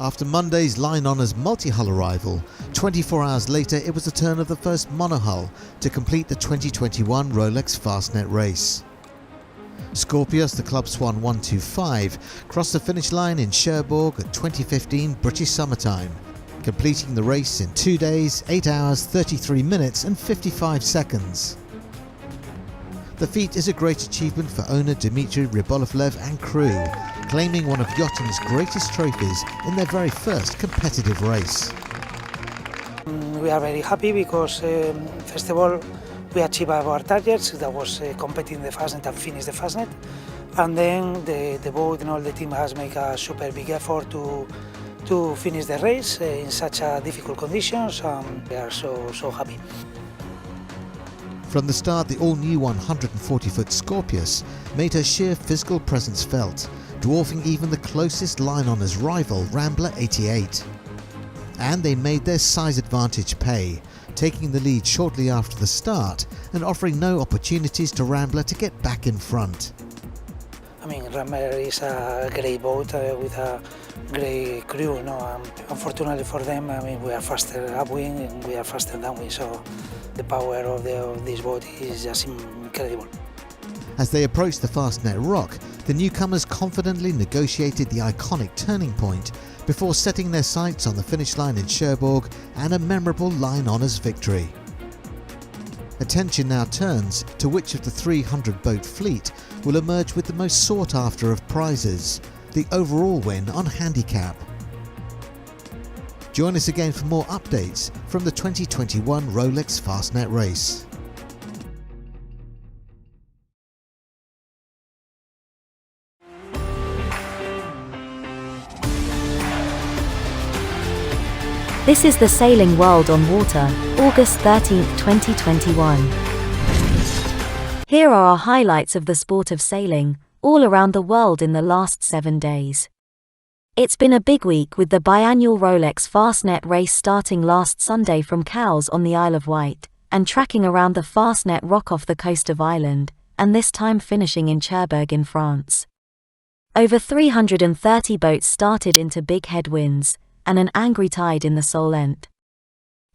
After Monday's line honours multi-hull arrival, 24 hours later it was the turn of the first monohull to complete the 2021 ROLEX Fastnet Race. Skorpios, the club Swan 125, crossed the finish line in Cherbourg at 2015 British summertime, completing the race in 2 days, 8 hours, 33 minutes and 55 seconds. The feat is a great achievement for owner Dmitry Rybolovlev and crew, claiming one of yachting's greatest trophies in their very first competitive race. We are very happy because, first of all, we achieved our targets, that was competing the Fastnet and finish the Fastnet. And then the boat and all the team has made a super big effort to finish the race in such difficult conditions, and we are so happy. From the start, the all-new 140-foot Skorpios made her sheer physical presence felt, dwarfing even the closest line honours rival, Rambler 88. And they made their size advantage pay, taking the lead shortly after the start and offering no opportunities to Rambler to get back in front. I mean, Rambler is a great boat with a great crew, you know. Unfortunately for them, I mean, we are faster upwind and we are faster downwind, so the power of this boat is just incredible. As they approached the Fastnet Rock, the newcomers confidently negotiated the iconic turning point before setting their sights on the finish line in Cherbourg and a memorable line honours victory. Attention now turns to which of the 300-boat fleet will emerge with the most sought after of prizes, the overall win on handicap. Join us again for more updates from the 2021 ROLEX Fastnet Race. This is the Sailing World on Water, August 13, 2021. Here are our highlights of the sport of sailing, all around the world in the last 7 days. It's been a big week with the biannual ROLEX Fastnet Race starting last Sunday from Cowes on the Isle of Wight, and tracking around the Fastnet Rock off the coast of Ireland, and this time finishing in Cherbourg in France. Over 330 boats started into big headwinds, and an angry tide in the Soulent.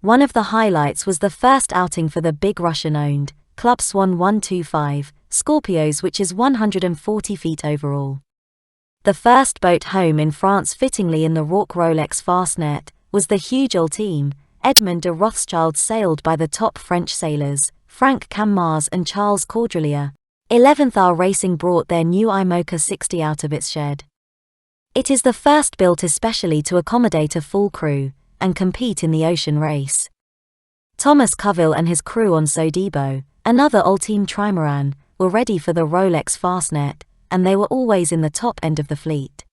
One of the highlights was the first outing for the big Russian-owned Club Swan 125, Skorpios, which is 140 feet overall. The first boat home in France fittingly in the RORC ROLEX Fastnet was the huge Ulteem, Edmund De Rothschild, sailed by the top French sailors, Cammas and Charles Caudrelier. 11th Hour Racing brought their new IMOCA 60 out of its shed. It is the first built especially to accommodate a full crew and compete in the ocean race. Thomas Coville and his crew on Sodebo, another Ulteem trimaran, were ready for the ROLEX Fastnet, and they were always in the top end of the fleet.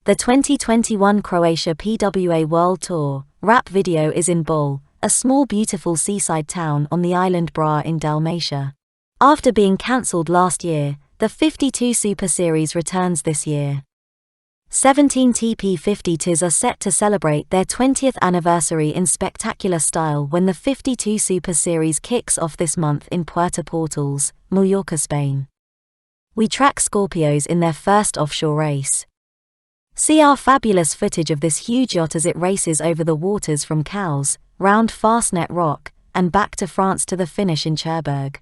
The 2021 Croatia PWA World Tour wrap video is in Bull, a small beautiful seaside town on the island Bra in Dalmatia. After being cancelled last year, the 52 Super Series returns this year. 17 TP52s are set to celebrate their 20th anniversary in spectacular style when the 52 Super Series kicks off this month in Puerto, Mallorca, Spain. We track Skorpios in their first offshore race. See our fabulous footage of this huge yacht as it races over the waters from Cowes, round Fastnet Rock, and back to France to the finish in Cherbourg.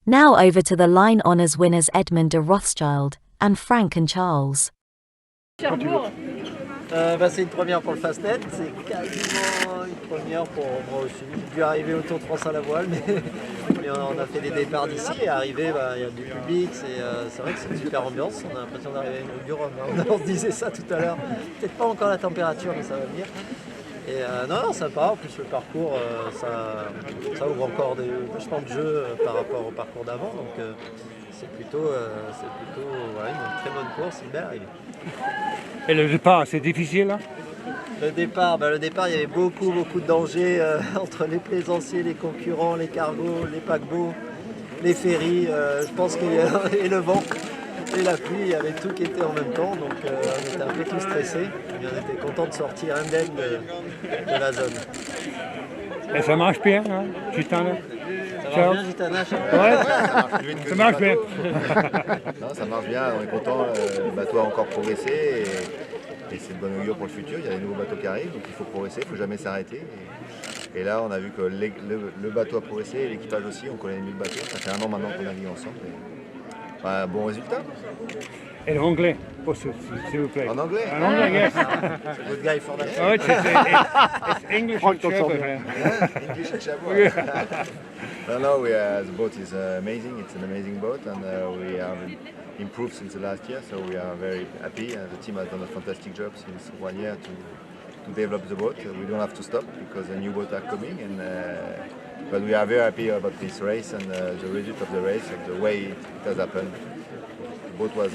Now over to the line honours winners Edmund De Rothschild and Frank and Charles. C'est une première pour le Fastnet, c'est quasiment une première pour moi aussi. J'ai dû arriver au Tour de France à la voile, mais on a fait des départs d'ici et arrivé, il y a du public, c'est vrai que c'est une super ambiance. On a l'impression d'arriver à une route du Rhum, on se disait ça tout à l'heure. Peut-être pas encore la température, mais ça va venir. Et non, sympa, en plus le parcours, ça ouvre encore vachement de jeu par rapport au parcours d'avant, donc c'est plutôt voilà, une très bonne course, une belle arrivée. Et le départ, c'est difficile hein? Le départ, il y avait beaucoup de dangers entre les plaisanciers, les concurrents, les cargos, les paquebots, les ferries, je pense et le vent et la pluie, il y avait tout qui était en même temps, donc on était un peu tous stressés, mais on était contents de sortir indemne de la zone. Et ça marche bien, hein, Gitana? Ça marche bien, Gitana? Ouais, ça marche bien. Non, ça marche bien, on est content, le bateau a encore progressé Et c'est de bonne augure pour le futur, il y a des nouveaux bateaux qui arrivent, donc il faut progresser, il ne faut jamais s'arrêter. Et là, on a vu que le bateau a progressé, et l'équipage aussi, on connaît mieux le bateau. Ça fait 1 an maintenant qu'on navigue ensemble. Un bon résultat. Et l'anglais, s'il vous plaît. En anglais? En anglais, yes. C'est a good guy for that. Oh, it's English and Cherbourg. English and Cherbourg. No, the boat is amazing. It's an amazing boat, and we have improved since the last year, so we are very happy. The team has done a fantastic job since 1 year to develop the boat. We don't have to stop because the new boats are coming, but we are very happy about this race and the result of the race and the way it has happened. The boat was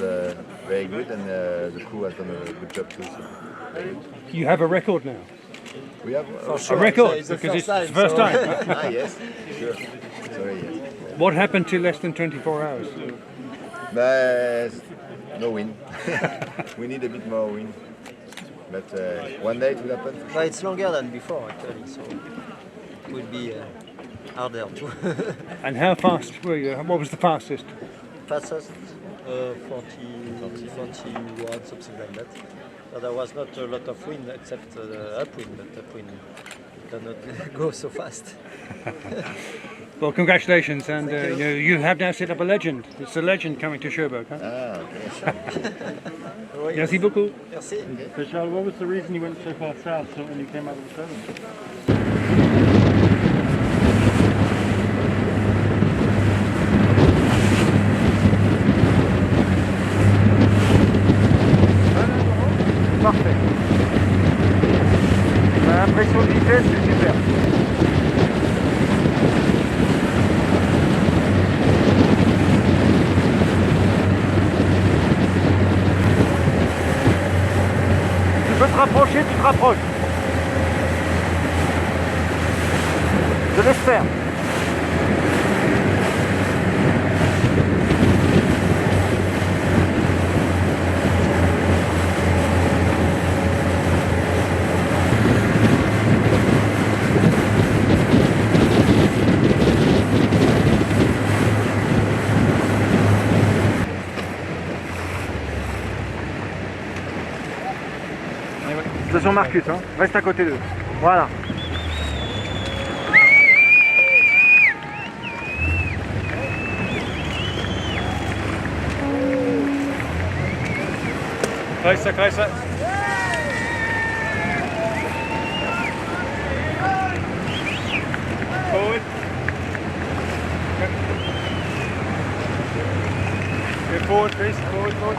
very good, and the crew has done a good job too. So. You have a record now. We have A record, because it's the first time. yes, sure. Sorry, yes. What happened to less than 24 hours? No wind. We need a bit more wind. But one day it will happen. Well, it's longer than before actually, so it will be harder too. And how fast were you? What was the fastest? Fastest 41, something like that. So there was not a lot of wind except upwind, but upwind cannot go so fast. Well, congratulations, and you have now set up a legend. It's a legend coming to Cherbourg, huh? Ah, okay. Merci beaucoup. Merci. So Charles, what was the reason you went so far south when you came out of the southern? Parfait. L'impression de vitesse, c'est super. Tu peux te rapprocher, tu te rapproches. Je laisse faire. Attention Marcus, hein. Reste à côté d'eux. Voilà. Closer, closer. Forward. Go forward, please. Forward, forward.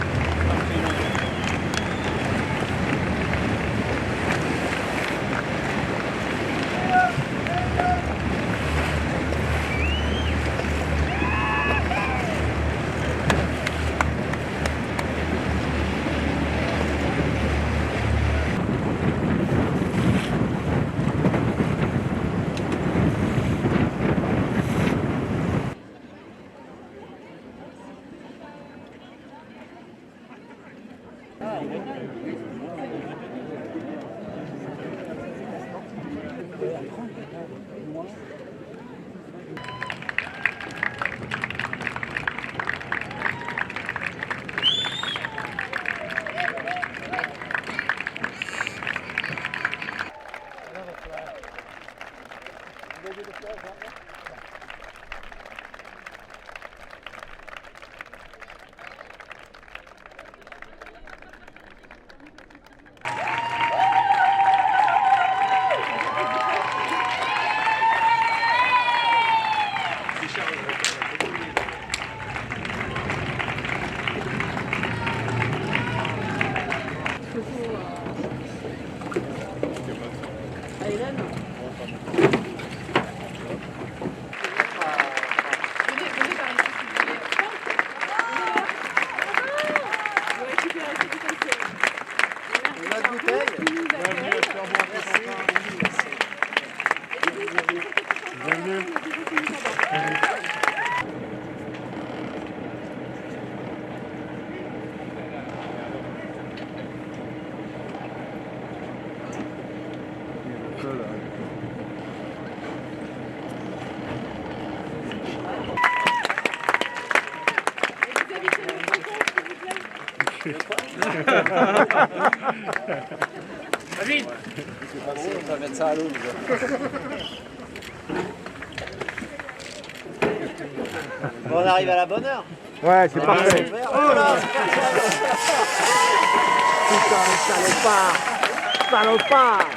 On va mettre ça à l'eau. Bon, on arrive à la bonne heure. Ouais, c'est parfait. Oh là, c'est Putain, salopard. Salopard.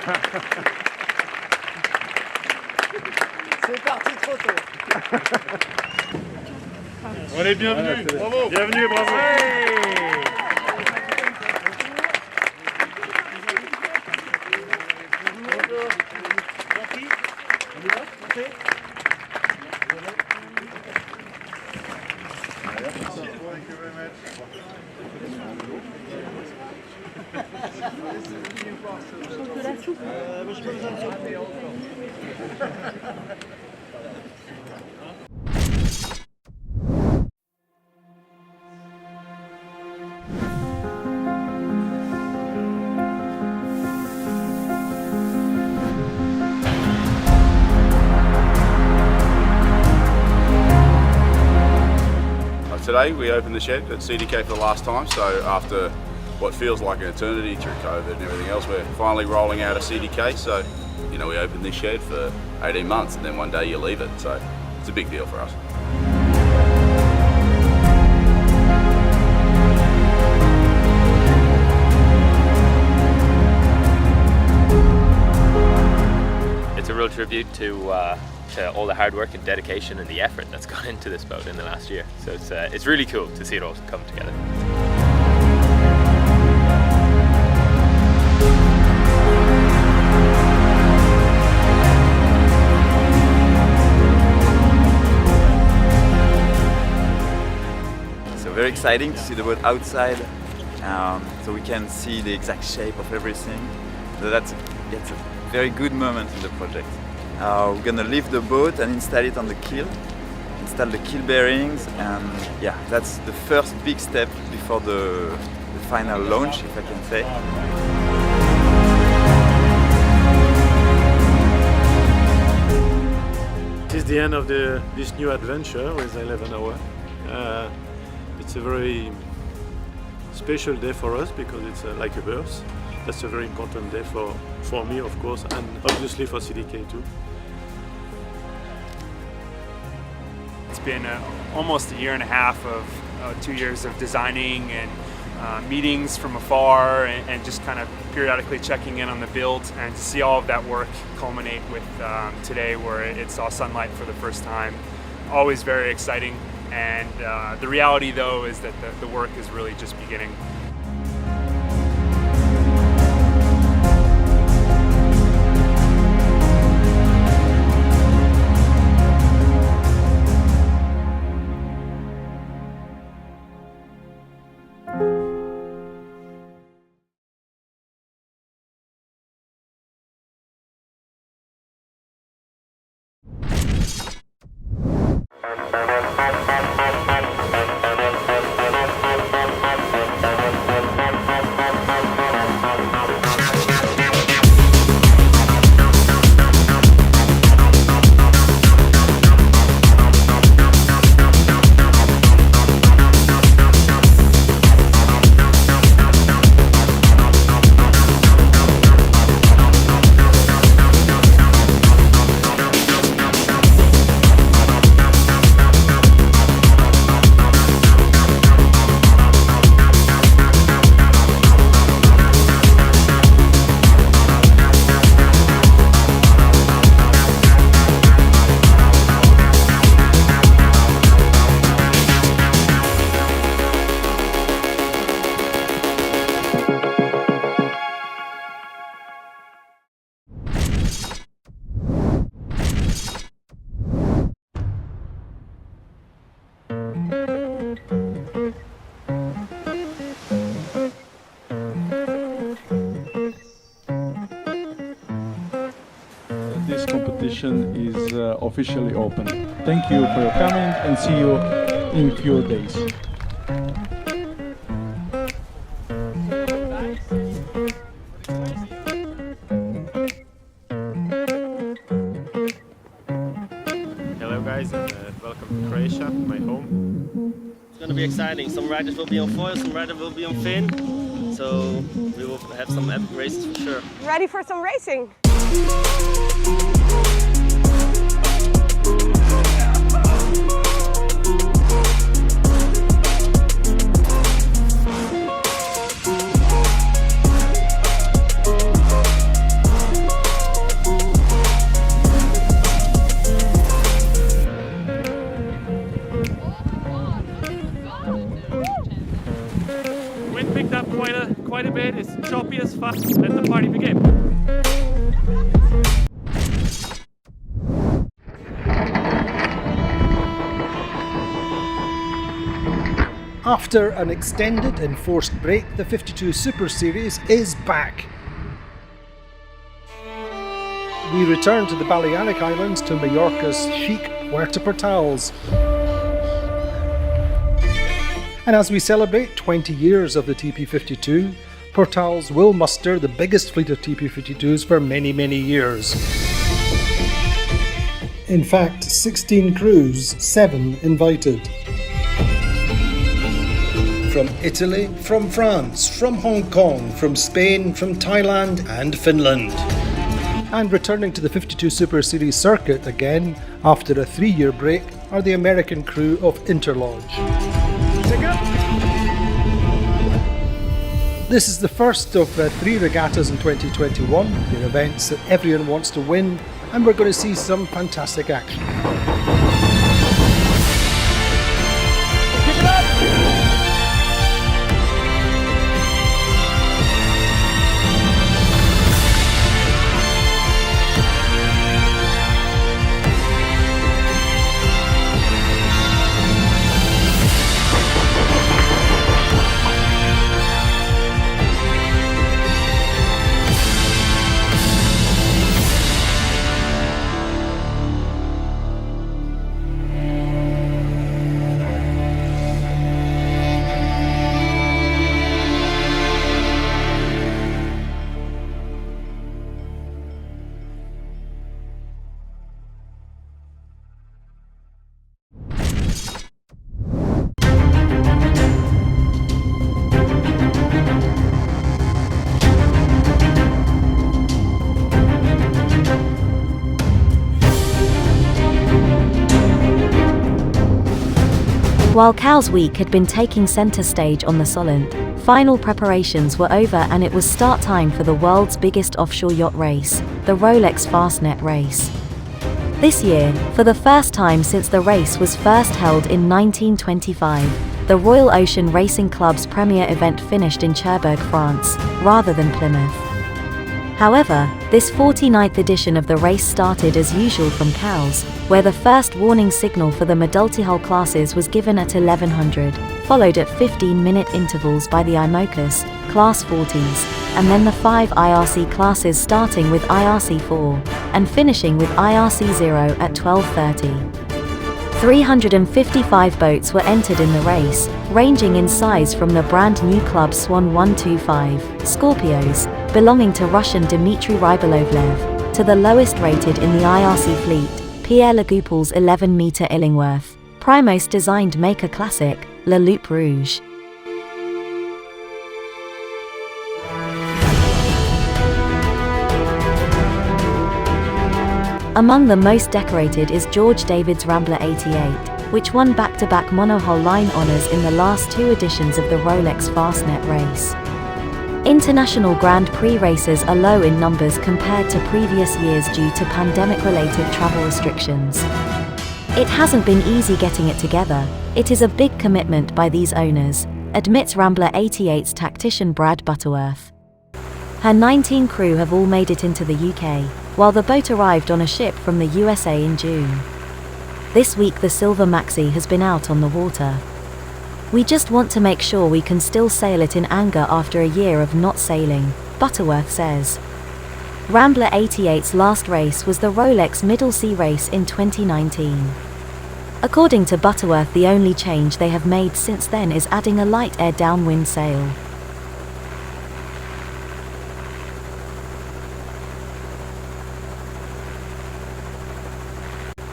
C'est parti trop tôt. On est bienvenus. Bravo. Bienvenue, bravo. Today we opened the shed at CDK for the last time, so after what feels like an eternity through COVID and everything else, we're finally rolling out of CDK. So, you know, we opened this shed for 18 months and then one day you leave it, so it's a big deal for us. It's a real tribute to all the hard work and dedication and the effort that's gone into this boat in the last year. So it's really cool to see it all come together. So very exciting to see the boat outside, so we can see the exact shape of everything. So it's a very good moment in the project. We're gonna lift the boat and install it on the keel, install the keel bearings, and yeah, that's the first big step before the final launch, if I can say. It is the end of this new adventure with 11 Hour. It's a very special day for us because it's like a birth. That's a very important day for me, of course, and obviously for CDK too. It's been almost a year and a half of 2 years of designing and meetings from afar and just kind of periodically checking in on the build, and to see all of that work culminate with today where it saw sunlight for the first time. Always very exciting, and the reality though is that the work is really just beginning. This competition is officially open. Thank you for your coming and see you in few days. Hello guys, and welcome to Croatia, my home. going to be exciting. Some riders will be on foil, some riders will be on fin. So we will have some epic races for sure. Ready for some racing? Wind picked up quite a bit. It's choppy as fuck. Let the party begin. After an extended enforced break, the 52 Super Series is back. We return to the Balearic Islands to Mallorca's chic Puerto Portals. And as we celebrate 20 years of the TP52, Portals will muster the biggest fleet of TP52s for many, many years. In fact, 16 crews, 7 invited. From Italy, from France, from Hong Kong, from Spain, from Thailand and Finland. And returning to the 52 Super Series circuit again, after a 3-year break, are the American crew of Interlodge. This is the first of 3 regattas in 2021. They're events that everyone wants to win, and we're going to see some fantastic action. While Cows Week had been taking centre stage on the Soulent, final preparations were over and it was start time for the world's biggest offshore yacht race, the ROLEX Fastnet Race. This year, for the first time since the race was first held in 1925, the Royal Ocean Racing Club's premier event finished in Cherbourg, France, rather than Plymouth. However, this 49th edition of the race started as usual from Cowes, where the first warning signal for the multi-hull classes was given at 1100, followed at 15-minute intervals by the IMOCAs, Class 40s, and then the 5 IRC classes starting with IRC 4, and finishing with IRC 0 at 12:30. 355 boats were entered in the race, ranging in size from the brand new club Swan 125, Skorpios, belonging to Russian Dmitry Rybolovlev, to the lowest rated in the IRC fleet, Pierre Legoupil's 11-metre Illingworth, Primos designed Maker Classic, La Loupe Rouge. Among the most decorated is George David's Rambler 88, which won back-to-back monohull line honours in the last 2 editions of the ROLEX Fastnet Race. International Grand Prix races are low in numbers compared to previous years due to pandemic-related travel restrictions. It hasn't been easy getting it together. It is a big commitment by these owners, admits Rambler 88's tactician Brad Butterworth. Her 19 crew have all made it into the UK, while the boat arrived on a ship from the USA in June. This week the Silver Maxi has been out on the water. We just want to make sure we can still sail it in anger after a year of not sailing, Butterworth says. Rambler 88's last race was the ROLEX Middle Sea Race in 2019. According to Butterworth, the only change they have made since then is adding a light air downwind sail.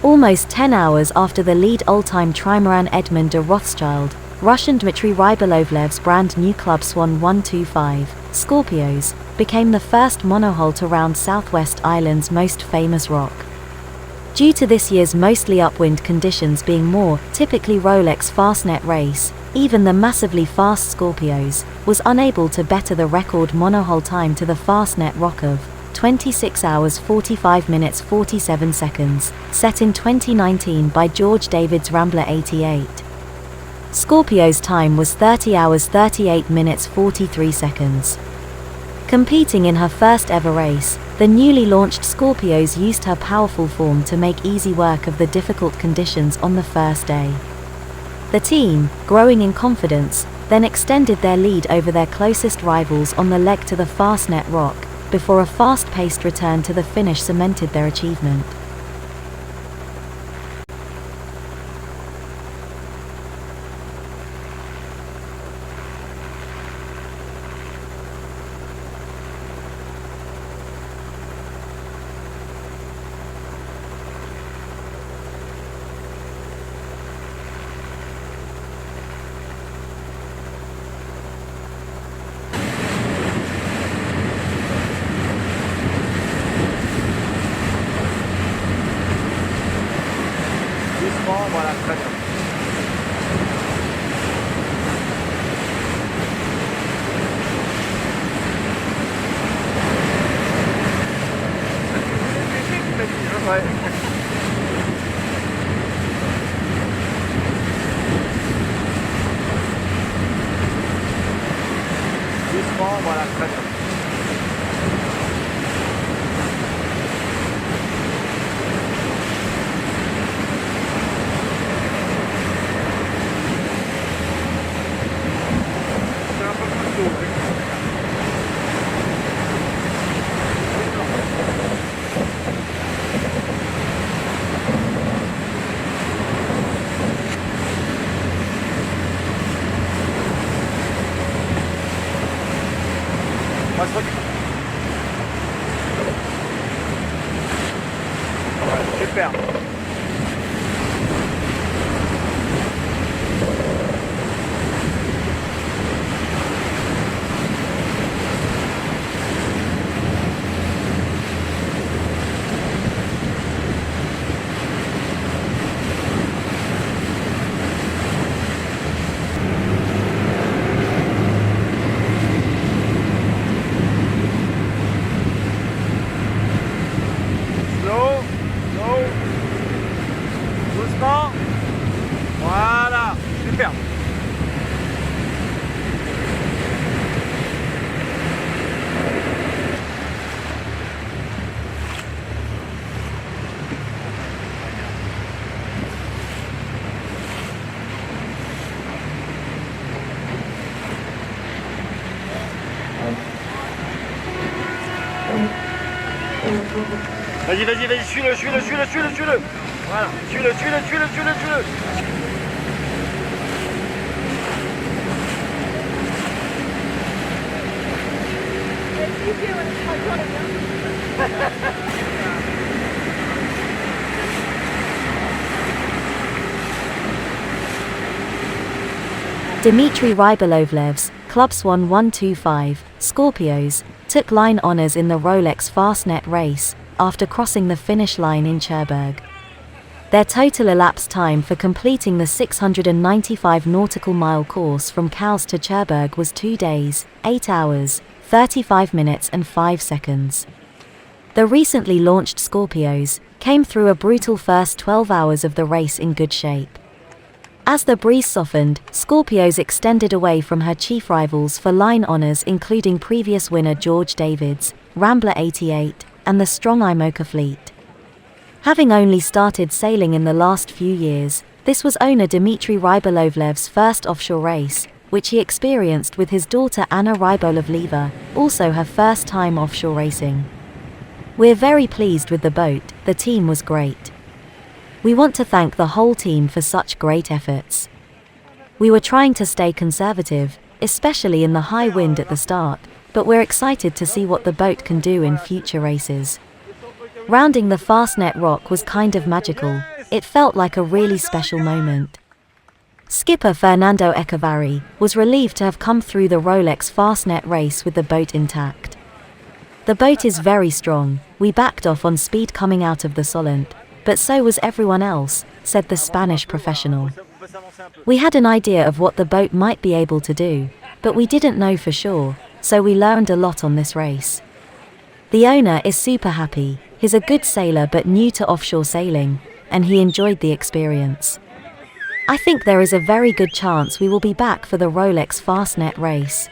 Almost 10 hours after the lead old-time trimaran Edmund De Rothschild, Russian Dmitry Rybolovlev's brand new club Swan 125, Skorpios, became the first monohull to round Southwest Island's most famous rock. Due to this year's mostly upwind conditions being more typically ROLEX Fastnet Race, even the massively fast Skorpios was unable to better the record monohull time to the Fastnet Rock of 26 hours 45 minutes 47 seconds, set in 2019 by George David's Rambler 88. Skorpios' time was 30 hours 38 minutes 43 seconds. Competing in her first ever race, the newly launched Skorpios used her powerful form to make easy work of the difficult conditions on the first day. The team, growing in confidence, then extended their lead over their closest rivals on the leg to the Fastnet Rock, before a fast-paced return to the finish cemented their achievement. Voilà, très bien. Ouais. Doucement, voilà, très bien. Super. Voilà, super. Vas-y, vas-y, vas-y, suis-le. Voilà, suis-le. Dmitry Rybolovlev's Club Swan 125, Skorpios, took line honours in the ROLEX Fastnet Race after crossing the finish line in Cherbourg. Their total elapsed time for completing the 695 nautical mile course from Cowes to Cherbourg was 2 days, 8 hours, 35 minutes and 5 seconds. The recently launched Skorpios came through a brutal first 12 hours of the race in good shape. As the breeze softened, Skorpios extended away from her chief rivals for line honours, including previous winner George David's Rambler 88 and the strong IMOCA fleet. Having only started sailing in the last few years, this was owner Dmitry Rybolovlev's first offshore race, which he experienced with his daughter Anna Rybolovleva, also her first time offshore racing. We're very pleased with the boat, the team was great. We want to thank the whole team for such great efforts. We were trying to stay conservative, especially in the high wind at the start, but we're excited to see what the boat can do in future races. Rounding the Fastnet Rock was kind of magical, it felt like a really special moment. Skipper Fernando Echevarri was relieved to have come through the ROLEX Fastnet race with the boat intact. The boat is very strong. We backed off on speed coming out of the Soulent, but so was everyone else, said the Spanish professional. We had an idea of what the boat might be able to do, but we didn't know for sure, so we learned a lot on this race. The owner is super happy. He's a good sailor but new to offshore sailing, and he enjoyed the experience. I think there is a very good chance we will be back for the ROLEX Fastnet race.